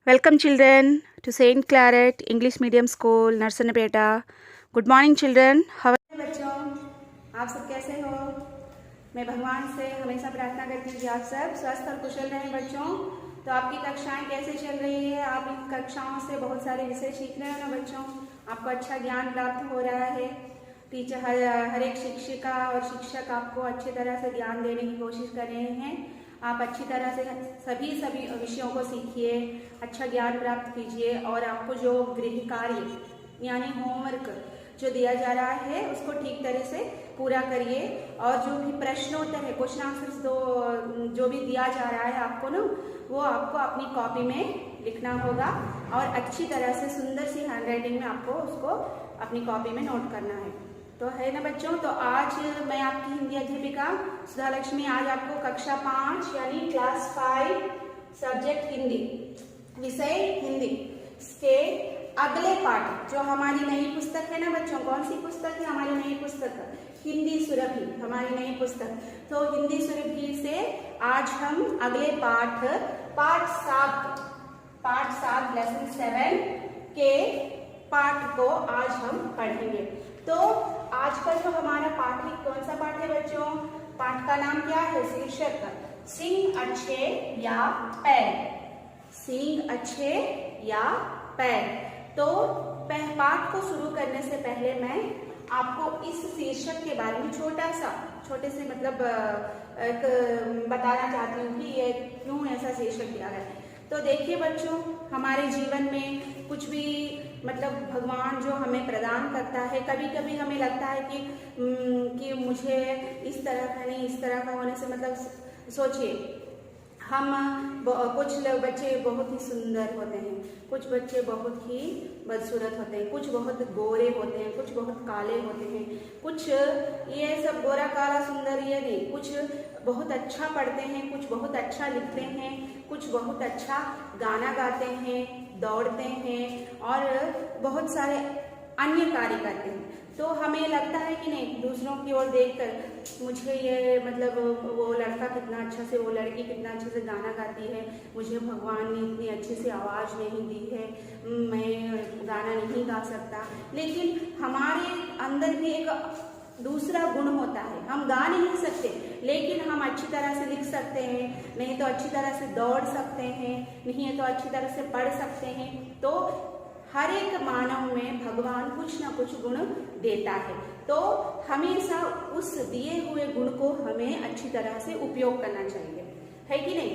Welcome children to Saint Claret English Medium School, Narsanapeta. Good morning children. How are बच्चों, आप सब कैसे हो? मैं भगवान से हमेशा प्रार्थना करती हूँ कि आप सब स्वस्थ और कुशल रहें बच्चों। तो आपकी कक्षाएं कैसे चल रही है? आप इन कक्षाओं से बहुत सारे विषय सीख रहे हो ना बच्चों? आपको अच्छा ज्ञान प्राप्त हो रहा है। टीचर हर एक शिक्षिका और शिक्षक आपको अच्छी तरह से ज्ञान देने की कोशिश कर रहे हैं। आप अच्छी तरह से सभी विषयों को सीखिए, अच्छा ज्ञान प्राप्त कीजिए और आपको जो गृह कार्य यानी होमवर्क जो दिया जा रहा है उसको ठीक तरह से पूरा करिए। और जो भी प्रश्नोत्तर है, क्वेश्चन आंसर्स जो भी दिया जा रहा है आपको ना, वो आपको अपनी कॉपी में लिखना होगा और अच्छी तरह से सुंदर सी हैंडराइटिंग में आपको उसको अपनी कॉपी में नोट करना है। तो है ना बच्चों? तो आज मैं आपकी हिंदी अध्यापिका सुधा लक्ष्मी आज आपको कक्षा 5 यानी क्लास 5 सब्जेक्ट हिंदी, विषय हिंदी के अगले पाठ जो हमारी नई पुस्तक है ना बच्चों, कौन सी पुस्तक है हमारी नई पुस्तक? हिंदी सुरभि, हमारी नई पुस्तक। तो हिंदी सुरभि से आज हम अगले पाठ 7 लेसन 7 के पाठ को आज हम पढ़ेंगे। तो आज का जो हमारा पाठ है, कौन सा पाठ है बच्चों? पाठ का नाम क्या है? शीर्षक सींग अच्छे या पैर, सींग अच्छे या पैर। तो पाठ को शुरू करने से पहले मैं आपको इस शीर्षक के बारे में छोटे से मतलब बताना चाहती हूँ कि ये क्यों ऐसा शीर्षक दिया है। तो देखिए बच्चों, हमारे जीवन में कुछ भी मतलब भगवान जो हमें प्रदान करता है, कभी कभी हमें लगता है कि मुझे इस तरह का नहीं, इस तरह का होने से मतलब सोचिए, हम कुछ बच्चे बहुत ही सुंदर होते हैं, कुछ बच्चे बहुत ही बदसूरत होते हैं, कुछ बहुत गोरे होते हैं, कुछ बहुत काले होते हैं, कुछ ये सब गोरा काला सुंदर ये नहीं, कुछ बहुत अच्छा पढ़ते हैं, कुछ बहुत अच्छा लिखते हैं, कुछ बहुत अच्छा गाना गाते हैं, दौड़ते हैं और बहुत सारे अन्य कार्य करते हैं। तो हमें लगता है कि नहीं, दूसरों की ओर देखकर मुझे ये मतलब वो लड़का कितना अच्छा से, वो लड़की कितना अच्छे से गाना गाती है, मुझे भगवान ने इतनी अच्छी सी आवाज़ नहीं दी है, मैं गाना नहीं गा सकता। लेकिन हमारे अंदर भी एक दूसरा गुण होता है, हम गा नहीं सकते लेकिन हम अच्छी तरह से लिख सकते हैं, नहीं तो अच्छी तरह से दौड़ सकते हैं, नहीं है तो अच्छी तरह से पढ़ सकते हैं। तो हर एक मानव में भगवान कुछ ना कुछ गुण देता है, तो हमेशा उस दिए हुए गुण को हमें अच्छी तरह से उपयोग करना चाहिए, है कि नहीं?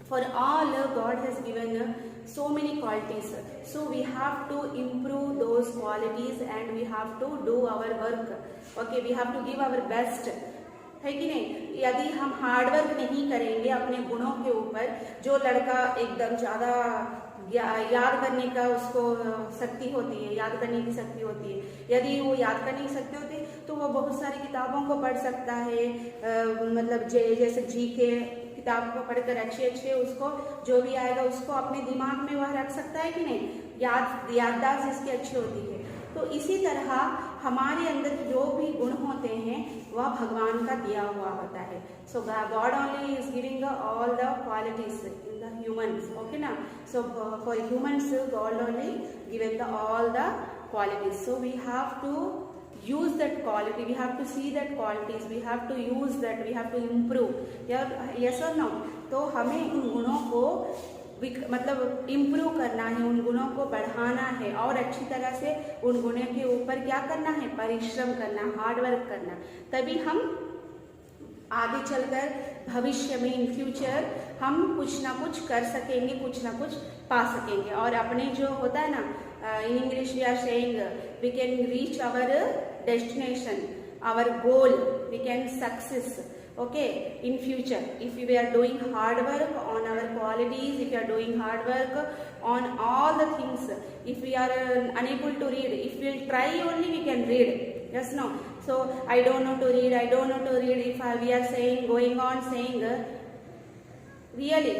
For all God has given so many qualities, so we have to improve those qualities and we have to do our work. Okay, we have to give our best, है कि नहीं? यदि हम हार्डवर्क नहीं करेंगे अपने गुणों के ऊपर, जो लड़का एकदम ज़्यादा याद करने का उसको शक्ति होती है, याद करने की शक्ति होती है, यदि वो याद करने की शक्ति होती है तो वो बहुत सारी किताबों को पढ़ सकता है, मतलब जैसे जी के किताब को पढ़कर अच्छे उसको जो भी आएगा उसको अपने दिमाग में वह रख सकता है कि नहीं, याददाश्त इसकी अच्छी होती है। तो इसी तरह हमारे अंदर जो भी गुण होते हैं वह भगवान का दिया हुआ होता है। So God only is giving all the qualities in the humans, okay ना? So for humans God only given the all the qualities, so we have to use that quality, we have to see that qualities, we have to use that, we have to improve, yes or no? तो हमें उन गुणों को मतलब improve करना है, उन गुणों को बढ़ाना है और अच्छी तरह से उन गुणों के ऊपर क्या करना है? परिश्रम करना, हार्डवर्क करना। तभी हम आगे चलकर भविष्य में इन फ्यूचर हम कुछ ना कुछ कर सकेंगे, कुछ ना कुछ पा सकेंगे और अपने जो होता है ना, in English we are saying we can reach our destination, our goal, we can success, okay, in future if we are doing hard work on our qualities, if we are doing hard work on all the things, if we are unable to read, if we will try only we can read, yes no? So I don't know to read, I don't know to read, if we are saying going on saying really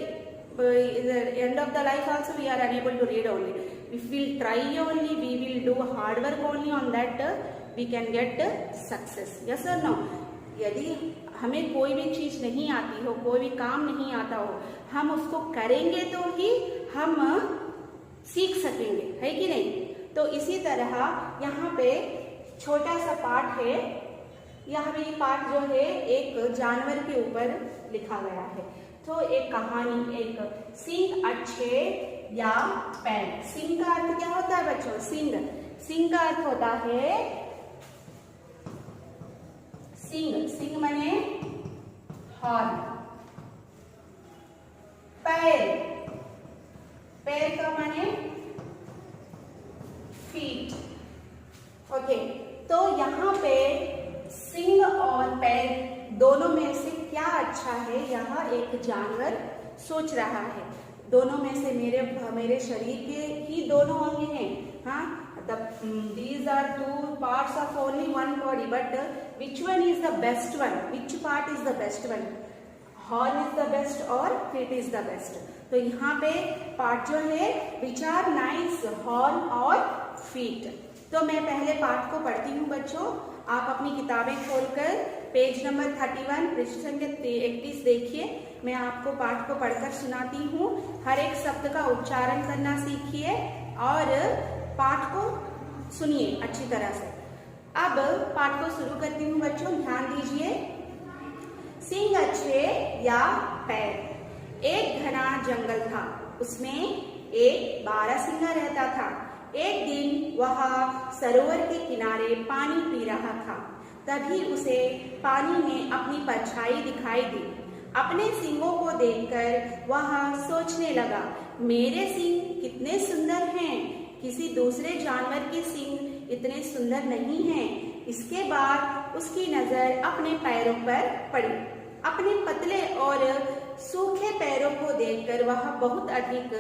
the end of the life also we are unable to read only. If we will try only, we will do hard work only on that, we can get success, yes or no? यदि हमें कोई भी चीज नहीं आती हो, कोई भी काम नहीं आता हो, हम उसको करेंगे तो ही हम सीख सकेंगे, है कि नहीं। तो इसी तरह यहाँ पे छोटा सा पाठ है, यहाँ पे पाठ जो है एक जानवर के ऊपर लिखा गया है। तो एक कहानी, एक सींग अच्छे या पैर। सींग का अर्थ क्या होता है बच्चों? सींग। सींग का अर्थ होता है सींग। सींग माने हॉर्न। पैर, पैर का माने फीट। ओके, तो यहाँ पे सींग और पैर दोनों में से क्या अच्छा है, यहाँ एक जानवर सोच रहा है। दोनों में से मेरे शरीर के ही दोनों अंग हैं, हाँ। These are two parts of only one body, but which one is the best one? Which part is the best one? Horn is the best or feet is the best? तो यहाँ पे पार्ट जो है which are nice, horn और feet। तो मैं पहले पाठ को पढ़ती हूँ बच्चों। आप अपनी किताबें खोलकर पेज नंबर 31 पृष्ठ संख्या 31 देखिए। मैं आपको पाठ को पढ़कर सुनाती हूँ। हर एक शब्द का उच्चारण करना सीखिए और पाठ को सुनिए अच्छी तरह से। अब पाठ को शुरू करती हूँ बच्चों, ध्यान दीजिए। सींग अच्छे या पैर। एक घना जंगल था, उसमें एक बारहसिंगा रहता था। एक दिन वह सरोवर के किनारे पानी पी रहा था, तभी उसे पानी में अपनी परछाई दिखाई दी। अपने सींगों को देखकर वह सोचने लगा, मेरे सींग कितने सुंदर हैं, किसी दूसरे जानवर के सींग इतने सुंदर नहीं हैं। इसके बाद उसकी नजर अपने पैरों पर पड़ी। अपने पतले और सूखे पैरों को देखकर वह बहुत अधिक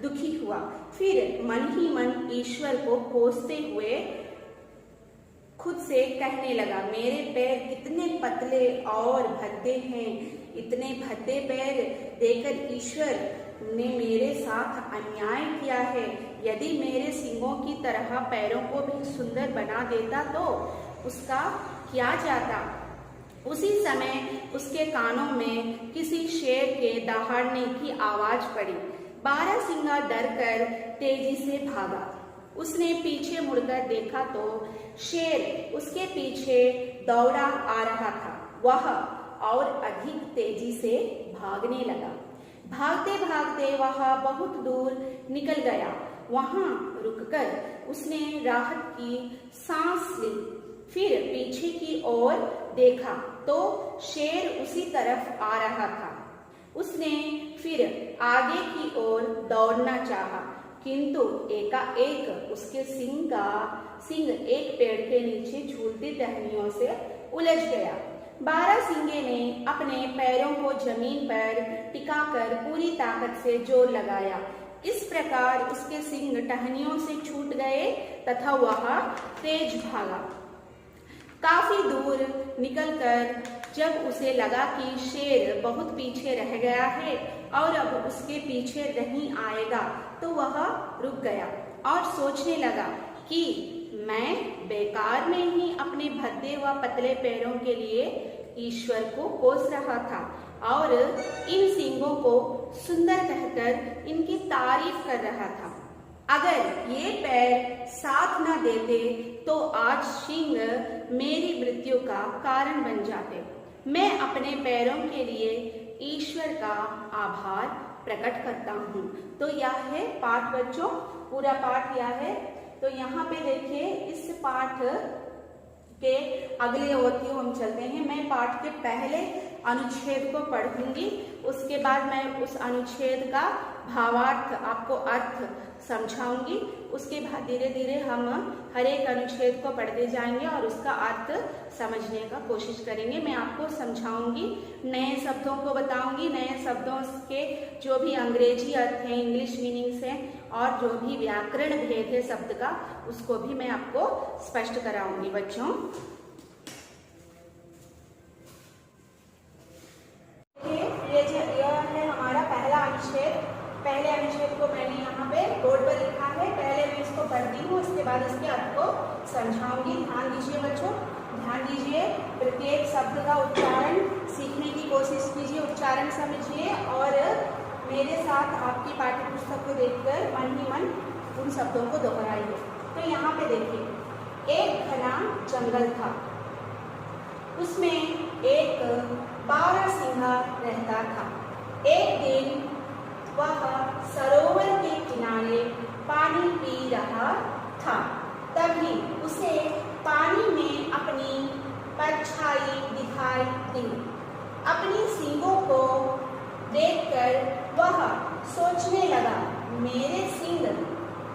दुखी हुआ। फिर मन ही मन ईश्वर को कोसते हुए खुद से कहने लगा, मेरे पैर कितने पतले और भद्दे हैं। इतने भद्दे पैर देकर ईश्वर ने मेरे साथ अन्याय किया है। यदि मेरे सींगों की तरह पैरों को भी सुंदर बना देता तो उसका क्या जाता। उसी समय उसके कानों में किसी शेर के दहाड़ने की आवाज पड़ी। बारहसिंगा डरकर तेजी से भागा। उसने पीछे मुड़कर देखा तो शेर उसके पीछे दौड़ा आ रहा था। वह और अधिक तेजी से भागने लगा। भागते भागते वह बहुत दूर निकल गया। वहां रुककर उसने राहत की सांस ली। फिर पीछे की ओर देखा तो शेर उसी तरफ आ रहा था। उसने फिर आगे की ओर दौड़ना चाहा, किंतु एकाएक उसके सींग एक पेड़ के नीचे झूलती टहनियों से उलझ गया। बारहसिंगे ने अपने पैरों को जमीन पर टिकाकर पूरी ताकत से जोर लगाया। इस प्रकार उसके सींग टहनियों से छूट गए तथा वह तेज भागा। काफी दूर निकलकर जब उसे लगा कि शेर बहुत पीछे रह गया है और अब उसके पीछे नहीं आएगा, तो वह रुक गया और सोचने लगा कि मैं बेकार में ही अपने भद्दे व पतले पैरों के लिए ईश्वर को कोस रहा था और इन सींगों को सुंदर कहकर इनकी तारीफ कर रहा था। अगर ये पैर साथ न देते तो आज सींग मेरी मृत्यु का कारण बन जाते। मैं अपने पैरों के लिए ईश्वर का आभार प्रकट करता हूँ। तो यह है पाठ बच्चों, पूरा पाठ यह है। तो यहाँ पे देखिए, इस पाठ के अगले ओर की हम चलते हैं। मैं पाठ के पहले अनुच्छेद को पढ़ूंगी, उसके बाद मैं उस अनुच्छेद का भावार्थ आपको अर्थ समझाऊंगी। उसके बाद धीरे धीरे हम हर एक अनुच्छेद को पढ़ते जाएंगे और उसका अर्थ समझने का कोशिश करेंगे। मैं आपको समझाऊंगी, नए शब्दों को बताऊंगी, नए शब्दों के जो भी अंग्रेजी अर्थ हैं, इंग्लिश मीनिंग्स हैं और जो भी व्याकरण भेद है शब्द का, उसको भी मैं आपको स्पष्ट कराऊंगी बच्चों। यह है हमारा पहला अनुच्छेद। पहले अनुच्छेद को मैंने यहाँ पे बोर्ड पर लिखा है। पहले मैं इसको पढ़ती हूँ, उसके बाद इसके अर्थ को समझाऊंगी। ध्यान दीजिए बच्चों, ध्यान दीजिए, प्रत्येक शब्द का उच्चारण सीखने की कोशिश कीजिए, उच्चारण समझिए और मेरे साथ आपकी पाठ्य पुस्तक को देखकर मन ही मन उन शब्दों को दोहराइए। तो यहाँ पे देखिए, एक घना जंगल था, उसमें एक बारहसिंगा रहता था। एक दिन वह सरोवर के किनारे पानी पी रहा था, तभी उसे पानी में अपनी परछाई दिखाई दी। अपनी सींगों को देखकर वह सोचने लगा, मेरे सींग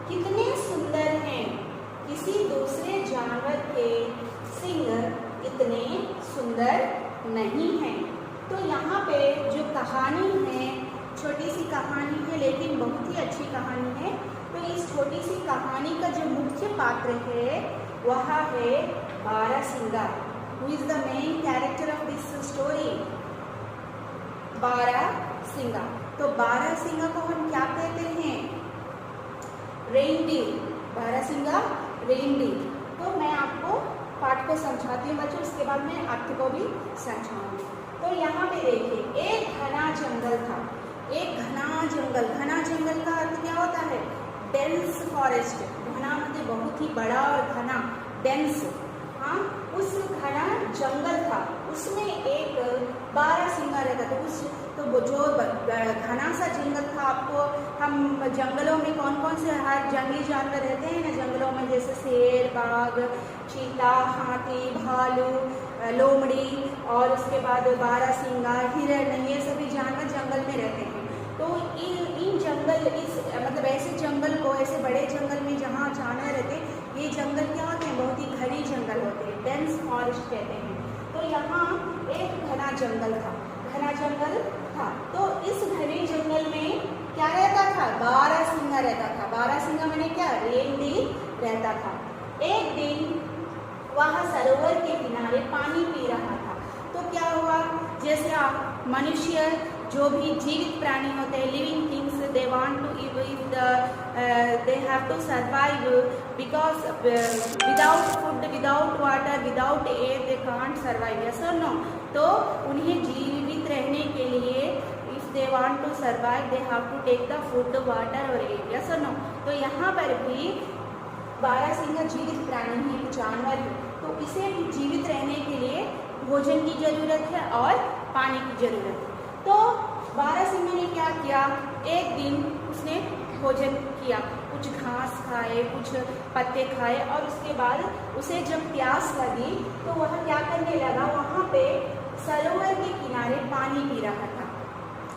कितने सुंदर हैं, किसी दूसरे जानवर के सींग इतने सुंदर नहीं हैं। तो यहाँ पे जो कहानी है, छोटी सी कहानी है लेकिन बहुत ही अच्छी कहानी है। तो इस छोटी सी कहानी का जो मुख्य पात्र है वह है बारहसिंगा। Who is the main character of this story? बारहसिंगा। तो बारहसिंगा को हम क्या कहते हैं? रेनडीर। बारहसिंगा रेनडीर। तो मैं आपको पाठ को समझाती हूँ बच्चों, उसके बाद मैं अर्थ को भी समझाऊंगी। तो यहाँ पे देखिए, एक घना जंगल था, एक घना जंगल। घना जंगल का अर्थ क्या होता है? Dense forest. घना मतलब बहुत ही बड़ा और घना, डेंस। हाँ, उस घना जंगल था, उसमें एक बारहसिंगा रहता था। उस तो वो जो घना सा जंगल था, आपको हम जंगलों में कौन कौन से हर जंगली जानवर रहते हैं ना जंगलों में, जैसे शेर, बाघ, चीता, हाथी, भालू, लोमड़ी और उसके बाद बारहसिंगा, हिरण, ये सभी जानवर जंगल में रहते हैं। तो इन जंगल, इस मतलब ऐसे जंगल को, ऐसे बड़े जंगल में जहाँ जानवर रहते हैं, ये जंगल क्या होते हैं? बहुत ही घने जंगल होते हैं, डेंस फॉरेस्ट कहते हैं। तो यहाँ एक घना जंगल था, घना जंगल था। तो इस घने जंगल में क्या रहता था? बारहसिंगा रहता था। बारहसिंगा मैंने क्या? रेनडीर रहता था। एक दिन वह सरोवर के किनारे पानी पी रहा था। तो क्या हुआ? जैसे आप मनुष्य, जो भी जीवित प्राणी होते हैं, living things, they want to they have to survive because without food, without water, without air they can't survive. Yes और नो? तो उन्हें जीवित रहने के लिए if they want to survive they have to take the food, water और air. Yes और no? तो यहाँ पर भी बारहसिंगा जीवित प्राणी है, जानवर है, तो इसे भी जीवित रहने के लिए भोजन की जरूरत है और पानी की जरूरत है। तो बारहसिंगा ने क्या किया? एक दिन उसने भोजन किया, कुछ घास खाए, कुछ पत्ते खाए और उसके बाद उसे जब प्यास लगी तो वह क्या करने लगा? वहाँ पे सरोवर के किनारे पानी पी रहा था।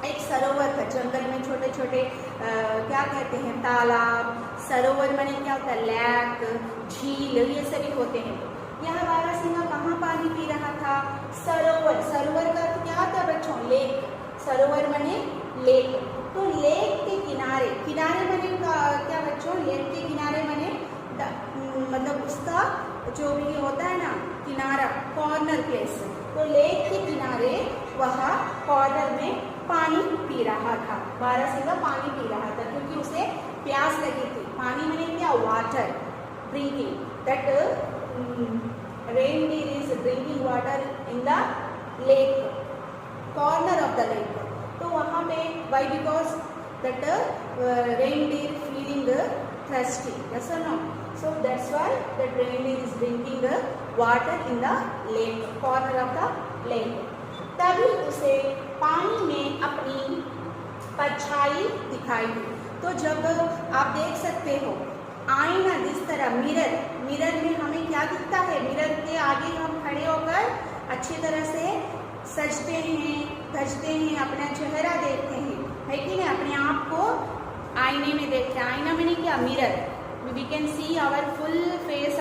एक सरोवर था, जंगल में छोटे छोटे क्या कहते हैं, तालाब, सरोवर माने क्या होता है? लैक, झील, ये सभी होते हैं। यह बारहसिंगा कहाँ पानी पी रहा था? सरोवर। सरोवर का अर्थ क्या होता है बच्चों? लेक। सरोवर माने लेक। तो लेक के किनारे, किनारे माने क्या बच्चों? लेक के किनारे माने मतलब उसका जो भी होता है ना किनारा, कॉर्नर प्लेस। तो लेक के किनारे वह कॉर्नर में पानी पी रहा था। बारहसिंगा पानी पी रहा था क्योंकि उसे प्यास लगी थी। पानी माने क्या? Water, drinking. That reindeer is drinking water in the lake, corner of the lake. तो वहाँ पे why? Because that reindeer feeling thirsty. Yes or no? So that's why the reindeer is drinking water in the lake, corner of the lake. तभी उसे पानी में अपनी परछाई दिखाई दी। तो जब आप देख सकते हो आईना, जिस तरह मिरर, मिरर में हमें क्या दिखता है? मिरर के आगे हम खड़े होकर अच्छी तरह से सजते हैं, धजते हैं, अपना चेहरा देखते हैं, है कि नहीं? अपने आप को आईने में देखते हैं। आईना में क्या? Mirror. We can see our full face,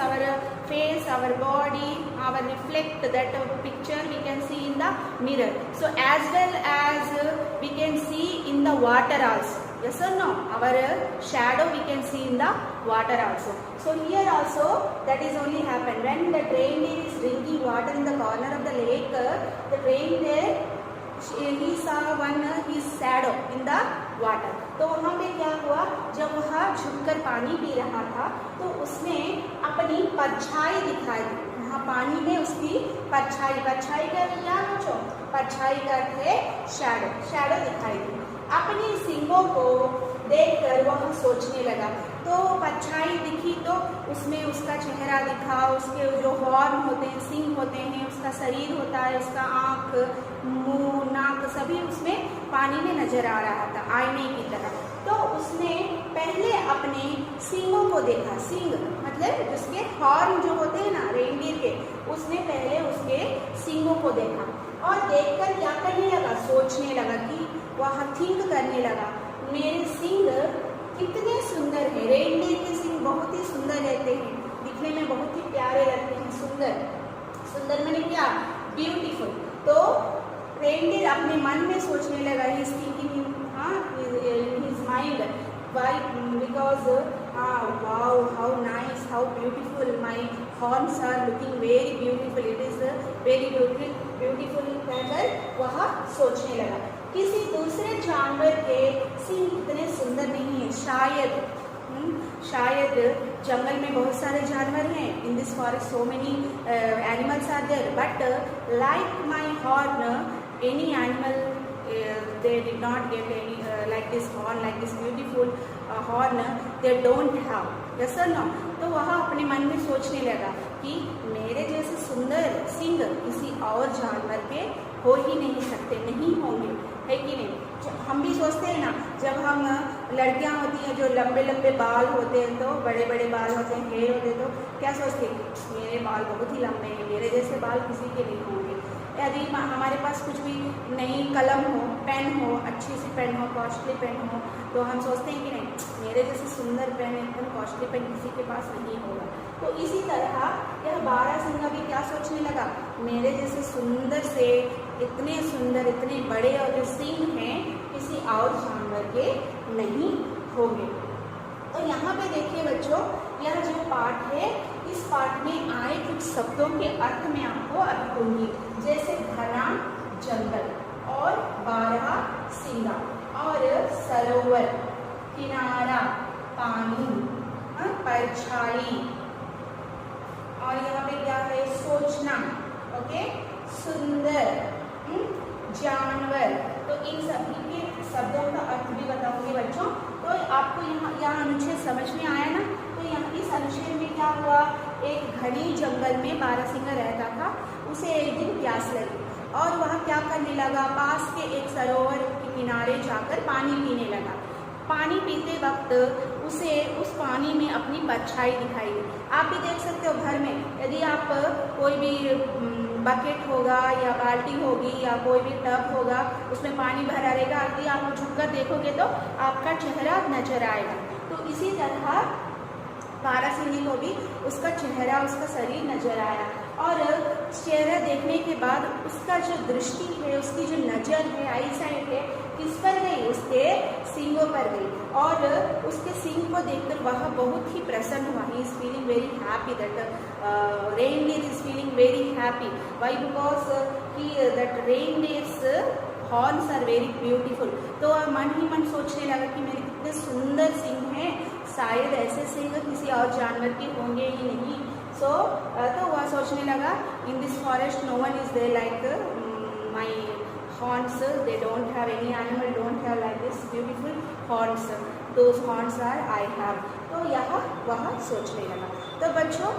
our body, our reflect that picture we can see in the mirror. So as well as we can see in the water also. Yes or no? Our shadow we can see in the water also. So here also that is only happen when the reindeer is drinking water in the corner of the lake. The reindeer he saw his shadow in the water. तो वहाँ पे क्या हुआ? जब वह झुककर पानी P रहा था तो उसने अपनी परछाई दिखाई दी। वहाँ पानी में उसकी परछाई, परछाई का क्या बच्चों, परछाई का अर्थ है शैडो, शैडो दिखाई दी। अपनी सींगों को देखकर वह सोचने लगा। तो परछाई दिखी तो उसमें उसका चेहरा दिखा, उसके जो हॉर्न होते हैं, सींग होते हैं, उसका शरीर होता है, उसका आँख, मुंह, नाक सभी उसमें पानी में नजर आ रहा था आईने की तरह। तो उसने पहले अपने सींगों को देखा, सींग मतलब उसके हॉर्न जो होते हैं ना रेनडियर के, उसने पहले उसके सींगों को देखा और देखकर क्या करने लगा, सोचने लगा कि वह थिंक करने लगा, मेरे सींग कितने सुंदर हैं। रेनडियर के सींग बहुत ही सुंदर रहते हैं, दिखने में बहुत ही प्यारे लगते हैं, सुंदर, सुंदर मैंने क्या, ब्यूटीफुल। तो रेनडियर अपने मन में सोचने लगा, he is thinking in his mind, why, because wow, how nice, how beautiful, my horns are looking very beautiful, it is very beautiful कहकर वह सोचने लगा। किसी दूसरे जानवर के सींग इतने सुंदर नहीं है, शायद शायद जंगल में बहुत सारे जानवर हैं, in this forest so many animals are there, but like my horn any animal they did not get any like this horn, like this beautiful horn they don't have, yes or no। तो वह अपने मन में सोचने लगा कि मेरे जैसे सुंदर सींग किसी और जानवर के हो ही नहीं सकते, नहीं होंगे, है कि नहीं। हम भी सोचते हैं ना, जब हम लड़कियां होती हैं जो लंबे लंबे बाल होते हैं, तो बड़े बड़े बाल होते हैं, हेयर होते हैं, तो क्या सोचते हैं, मेरे बाल बहुत ही लंबे हैं, मेरे जैसे बाल किसी के नहीं होंगे। यदि हमारे पास कुछ भी नई कलम हो, पेन हो, अच्छी सी पेन हो, कॉस्टली पेन हो, तो हम सोचते हैं कि नहीं, मेरे जैसे सुंदर पेन, एकदम कॉस्टली पेन किसी के पास नहीं होगा। तो इसी तरह यह बारहसिंगा भी क्या सोचने लगा, मेरे जैसे सुंदर से, इतने सुंदर, इतने बड़े और जो सींग हैं किसी और जानवर के नहीं होंगे। तो यहाँ पे देखिए बच्चों, यह जो पाठ है, इस पाठ में आए कुछ शब्दों के अर्थ में आपको अभी दूंगी, जैसे घना जंगल और बारहसिंगा और सरोवर, किनारा, पानी, परछाई, और यहाँ पे क्या है, सोचना, ओके, सुंदर, जानवर। तो इन सभी के शब्दों का अर्थ भी बताऊंगी बच्चों। तो आपको यहाँ अनुच्छेद समझ में आया ना। तो यहाँ इस अनुच्छेद में क्या हुआ, एक घने जंगल में बारहसिंगा रहता था, उसे एक दिन प्यास लगी और वह क्या करने लगा, पास के एक सरोवर के किनारे जाकर पानी पीने लगा। पानी पीते वक्त उसे उस पानी में अपनी परछाई दिखाई दी। आप भी देख सकते हो घर में, यदि आप कोई भी बकेट होगा या बाल्टी होगी या कोई भी टब होगा, उसमें पानी भरा रहेगा, यदि आप झुककर देखोगे तो आपका चेहरा नजर आएगा। तो इसी तरह बारहसिंगे को भी उसका चेहरा, उसका शरीर नजर आया और चेहरा देखने के बाद उसका जो दृष्टि है, उसकी जो नज़र है, आई साइट है, किस पर गई, उसके सींगों पर गई और उसके सींग को देखकर वह बहुत ही प्रसन्न हुआ। He is feeling very happy, that reindeer is feeling very happy. Why, because he that reindeer's horns are very beautiful. तो वह मन ही मन सोचने लगा कि मेरे कितने सुंदर सींग हैं, शायद ऐसे सींग किसी और जानवर के होंगे ही नहीं। तो वह सोचने लगा, in this forest no one is there like my horns, they don't have, any animal don't have like this beautiful horns, those horns are I have। तो यह वह सोचने लगा। तो बच्चों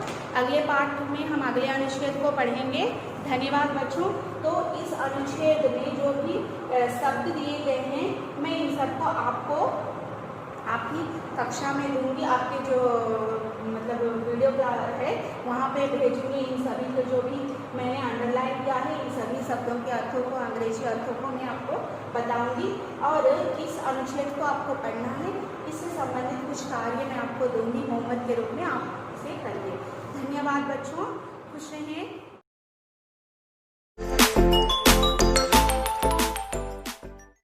अगले पाठ में हम अगले अनुच्छेद को पढ़ेंगे। धन्यवाद बच्चों। तो इस अनुच्छेद में जो भी शब्द दिए गए हैं, मैं इन सबको आपको आपकी कक्षा में दूंगी, आपके जो मतलब वीडियो क्लास है वहाँ पे भेजूंगी। इन सभी को जो भी मैंने अंडरलाइन किया है, इन सभी शब्दों के अर्थों को, अंग्रेजी अर्थों को मैं आपको बताऊंगी और इस अनुच्छेद को आपको पढ़ना है। इससे संबंधित कुछ कार्य मैं आपको दूंगी होमवर्क के रूप में, आप इसे करिए। धन्यवाद बच्चों, खुश रहें।